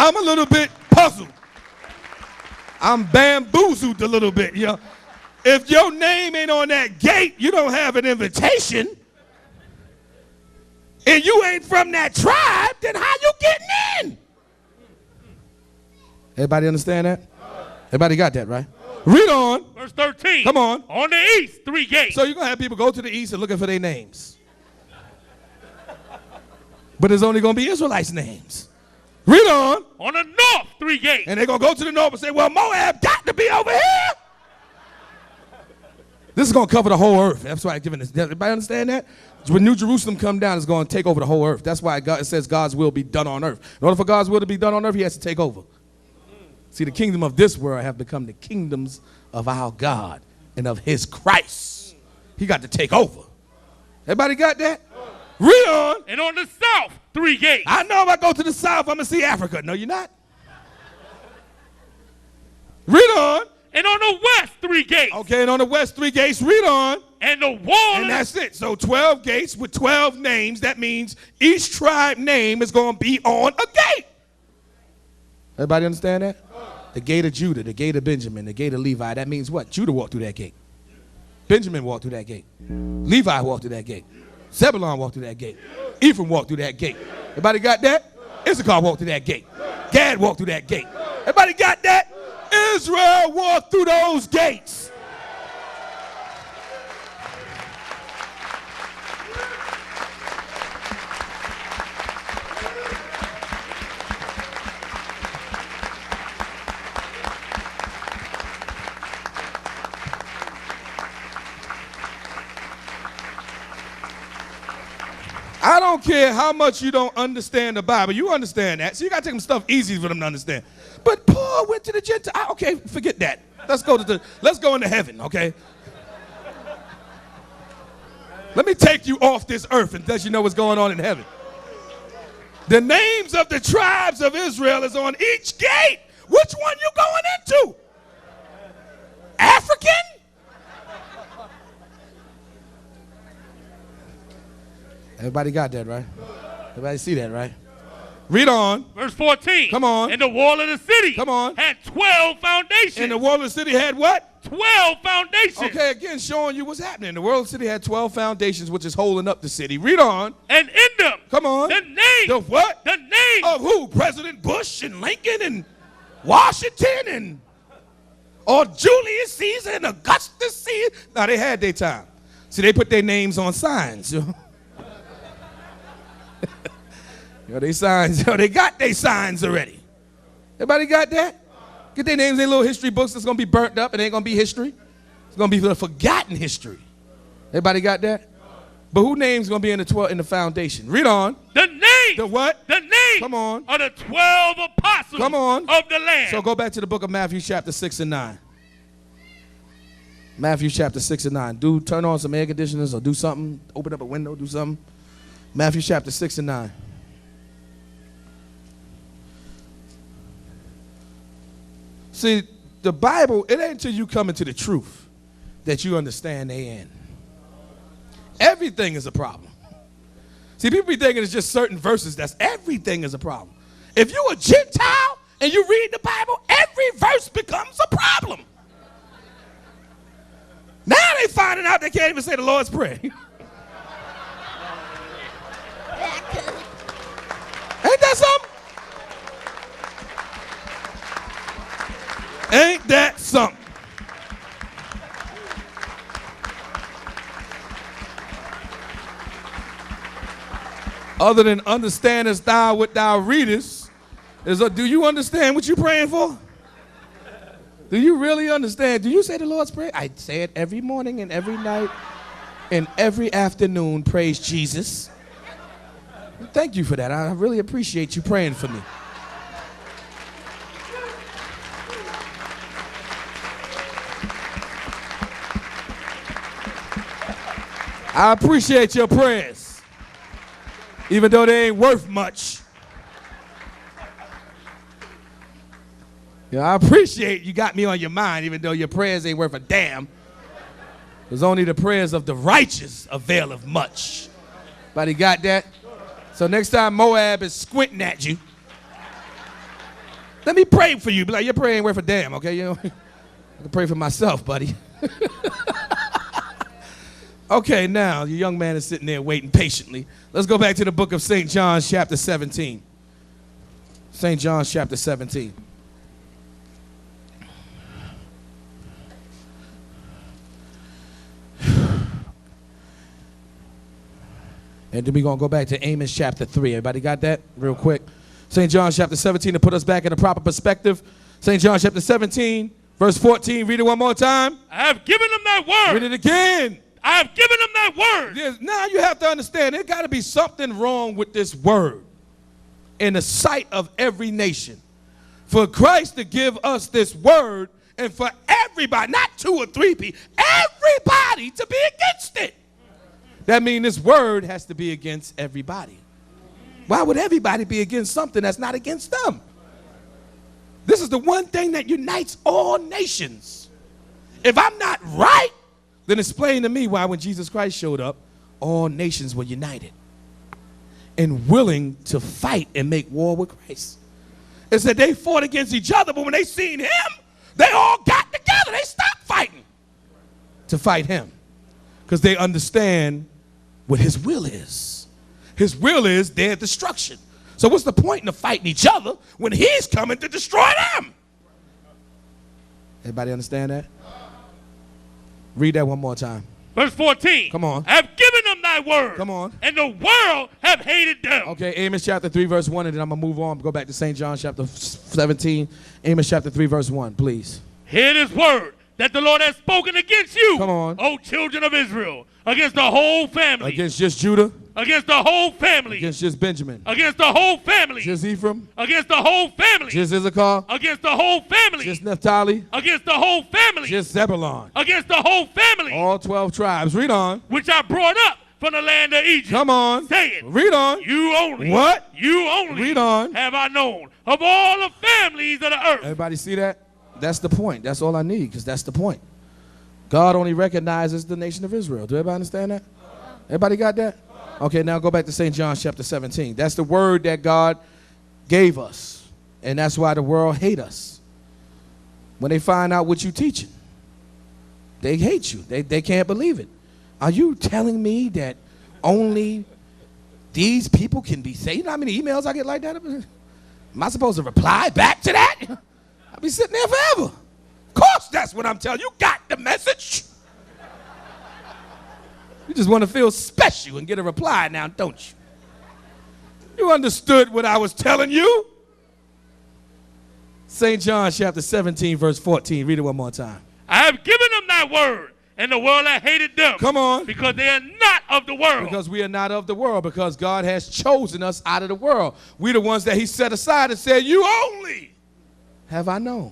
I'm a little bit puzzled. I'm bamboozled a little bit, you know. If your name ain't on that gate, you don't have an invitation, and you ain't from that tribe, then how you getting in? Everybody understand that? Everybody got that, right? Read on. Verse 13. Come on. On the east, 3 gates. So you're going to have people go to the east and looking for their names. But there's only going to be Israelites' names. Read on. On the north, 3 gates. And they're going to go to the north and say, well, Moab got to be over here. This is going to cover the whole earth. That's why I'm giving this. Everybody understand that? When New Jerusalem come down, it's going to take over the whole earth. That's why it says God's will be done on earth. In order for God's will to be done on earth, he has to take over. See, the kingdom of this world have become the kingdoms of our God and of his Christ. He got to take over. Everybody got that? Read on. And on the south, 3 gates. I know if I go to the south, I'm going to see Africa. No, you're not. Read on. And on the west, 3 gates. Okay, and on the west, 3 gates. Read on. And the wall. And that's it. So 12 gates with 12 names. That means each tribe name is going to be on a gate. Everybody understand that? The gate of Judah, the gate of Benjamin, the gate of Levi. That means what? Judah walked through that gate. Benjamin walked through that gate. Levi walked through that gate. Zebulon walked through that gate. Ephraim walked through that gate. Everybody got that? Issachar walked through that gate. Gad walked through that gate. Everybody got that? Israel walked through those gates. I don't care how much you don't understand the Bible. You understand that. So you got to take some stuff easy for them to understand. But Paul went to the Gentiles. Okay, forget that. Let's go into heaven, okay? Let me take you off this earth and let you know what's going on in heaven. The names of the tribes of Israel is on each gate. Which one you going into? African? Everybody got that, right? Everybody see that, right? Read on. Verse 14. Come on. And the wall of the city. Come on. Had 12 foundations. And the wall of the city had what? 12 foundations. Okay, again, showing you what's happening. The wall of the city had 12 foundations, which is holding up the city. Read on. And in them. Come on. The name. The what? The name. Of who? President Bush and Lincoln and Washington and or Julius Caesar and Augustus Caesar. No, they had their time. See, they put their names on signs. They signs. They got their signs already. Everybody got that? Get their names in their little history books that's going to be burnt up. It ain't going to be history. It's going to be the forgotten history. Everybody got that? But who name's going to be in the foundation? Read on. The name. The what? The name. Come on. Of the 12 apostles. Come on. Of the land. So go back to the book of Matthew chapter 6 and 9. Matthew chapter 6 and 9. Turn on some air conditioners or do something. Open up a window, do something. Matthew chapter 6 and 9. See, the Bible, it ain't until you come into the truth that you understand the end. Everything is a problem. See, people be thinking it's just certain verses. Everything is a problem. If you're a Gentile and you read the Bible, every verse becomes a problem. Now they finding out they can't even say the Lord's Prayer. Ain't that something? Ain't that something? Other than understandest thou what thou readest, do you understand what you're praying for? Do you really understand? Do you say the Lord's Prayer? I say it every morning and every night and every afternoon. Praise Jesus. Thank you for that. I really appreciate you praying for me. I appreciate your prayers, even though they ain't worth much. I appreciate you got me on your mind, even though your prayers ain't worth a damn. Because only the prayers of the righteous availeth much. But he got that? So next time Moab is squinting at you, Let me pray for you. Be like, your prayer ain't worth a damn, okay? You know, I can pray for myself, buddy. Okay, now, your young man is sitting there waiting patiently. Let's go back to the book of St. John, chapter 17. St. John, chapter 17. And then we're going to go back to Amos chapter 3. Everybody got that? Real quick. St. John chapter 17 to put us back in the proper perspective. St. John chapter 17, verse 14. Read it one more time. I have given them that word. Read it again. I have given them that word. Yes, now you have to understand, there's got to be something wrong with this word in the sight of every nation. For Christ to give us this word and for everybody, not 2 or 3 people, everybody to be against it. That means this word has to be against everybody. Why would everybody be against something that's not against them? This is the one thing that unites all nations. If I'm not right, then explain to me why when Jesus Christ showed up, all nations were united and willing to fight and make war with Christ. It said they fought against each other, but when they seen him, they all got together. They stopped fighting to fight him because they understand what his will is. His will is their destruction. So what's the point in fighting each other when he's coming to destroy them? Everybody understand that? Read that one more time. Verse 14. Come on. I have given them thy word. Come on. And the world have hated them. Okay, Amos chapter 3, verse 1, and then I'm going to move on. Go back to St. John chapter 17. Amos chapter 3, verse 1, please. Hear this word that the Lord has spoken against you, Come on. O children of Israel, against the whole family. Against just Judah? Against the whole family. Against just Benjamin? Against the whole family. Just Ephraim? Against the whole family. Just Issachar? Against the whole family. Just Naphtali? Against the whole family. Just Zebulon? Against the whole family. All 12 tribes. Read on. Which I brought up from the land of Egypt. Come on. Saying, Read on. you only. What? You only. Read on. Have I known of all the families of the earth. Everybody see that? That's the point. That's all I need, because that's the point. God only recognizes the nation of Israel. Do everybody understand that? Everybody got that? Okay, now go back to St. John chapter 17. That's the word that God gave us. And that's why the world hate us. When they find out what you're teaching, they hate you. They can't believe it. Are you telling me that only these people can be saved? You know how many emails I get like that? Am I supposed to reply back to that? I'll be sitting there forever. Of course that's what I'm telling you. You got the message. You just want to feel special and get a reply now, don't you? You understood what I was telling you? St. John chapter 17, verse 14. Read it one more time. I have given them thy word, and the world hath hated them. Come on. Because they are not of the world. Because we are not of the world, because God has chosen us out of the world. We're the ones that he set aside and said, you only have I known.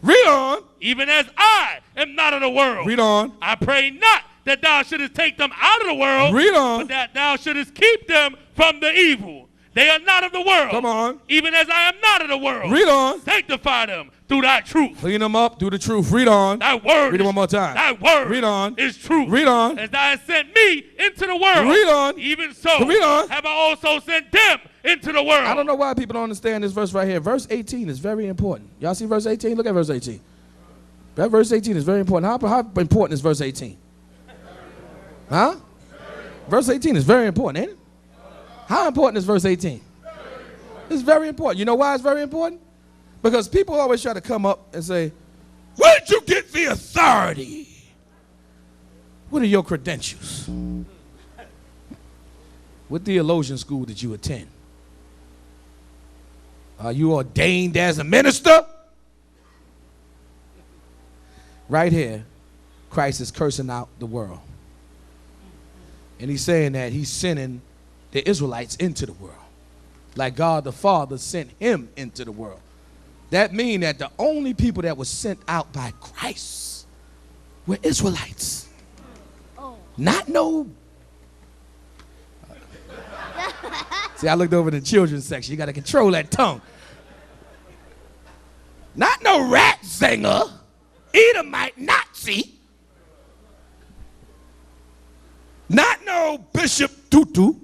Read on. Even as I am not of the world. Read on. I pray not that thou shouldest take them out of the world. Read on. But that thou shouldest keep them from the evil. They are not of the world. Come on. Even as I am not of the world. Read on. Sanctify them through thy truth. Clean them up, do the truth. Read on. Thy word. Read it one more time. Thy word. Read on. Is truth. Read on. As thou hast sent me into the world. Read on. Even so. Read on. Have I also sent them into the world. I don't know why people don't understand this verse right here. Verse 18 is very important. Y'all see verse 18? Look at verse 18. That verse 18 is very important. How important is verse 18? Huh? Verse 18 is very important, ain't it? How important is verse 18? It's very important. You know why it's very important? Because people always try to come up and say, where did you get the authority? What are your credentials? What theologian school did you attend? Are you ordained as a minister? Right here, Christ is cursing out the world. And he's saying that he's sending the Israelites into the world. Like God the Father sent him into the world. That means that the only people that were sent out by Christ were Israelites. Oh. Not no... See, I looked over the children's section. You got to control that tongue. Not no rat singer, Edomite Nazi. Not no Bishop Tutu.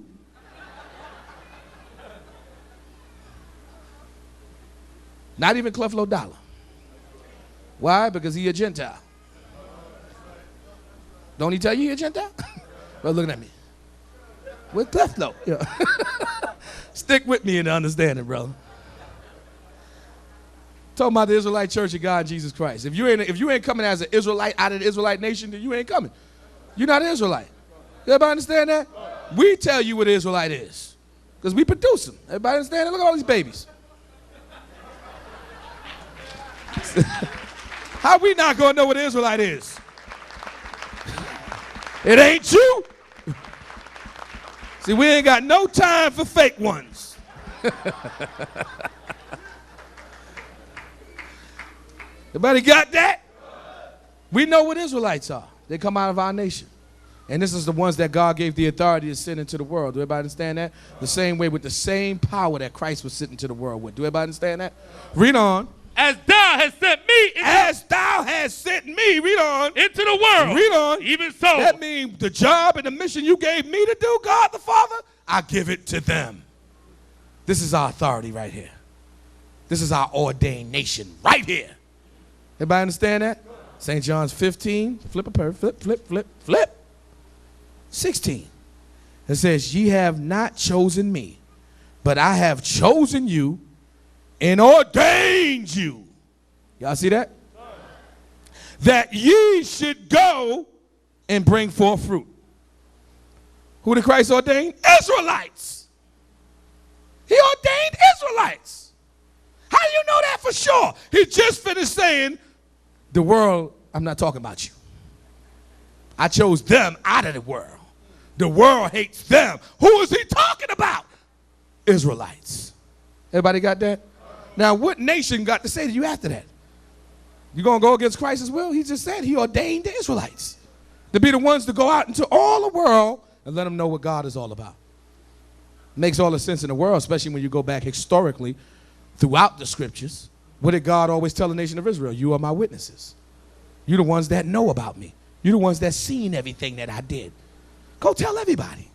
Not even Creflo Dollar. Why? Because he a Gentile. Don't he tell you he a Gentile? Well, looking at me. With Creflo. Yeah. Stick with me in the understanding, brother. Talking about the Israelite Church of God, Jesus Christ. If you ain't coming as an Israelite out of the Israelite nation, then you ain't coming. You're not an Israelite. Everybody understand that? We tell you what an Israelite is. Because we produce them. Everybody understand that? Look at all these babies. How we not going to know what an Israelite is? It ain't you. See, we ain't got no time for fake ones. Everybody got that? We know what Israelites are. They come out of our nation. And this is the ones that God gave the authority to send into the world. Do everybody understand that? The same way with the same power that Christ was sent into the world with. Do everybody understand that? Read on. As thou hast sent me. As thou hast sent me. Read on. Into the world. Read on. Even so. That means the job and the mission you gave me to do, God the Father, I give it to them. This is our authority right here. This is our ordained nation right here. Everybody understand that? St. John's 15. Flip. 16. It says, ye have not chosen me, but I have chosen you and ordained you. Y'all see that? That ye should go and bring forth fruit. Who did Christ ordain? Israelites. He ordained Israelites. How do you know that for sure? He just finished saying, the world, I'm not talking about you. I chose them out of the world. The world hates them. Who is he talking about? Israelites. Everybody got that? Now, what nation got to say to you after that? You going to go against Christ's will? He just said he ordained the Israelites to be the ones to go out into all the world and let them know what God is all about. Makes all the sense in the world, especially when you go back historically throughout the scriptures. What did God always tell the nation of Israel? You are my witnesses. You're the ones that know about me. You're the ones that seen everything that I did. Go tell everybody.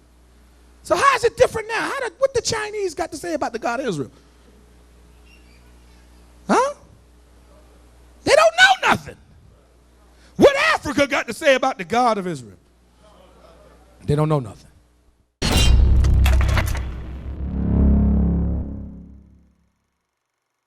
So how is it different now? What the Chinese got to say about the God of Israel? Huh? They don't know nothing. What Africa got to say about the God of Israel? They don't know nothing.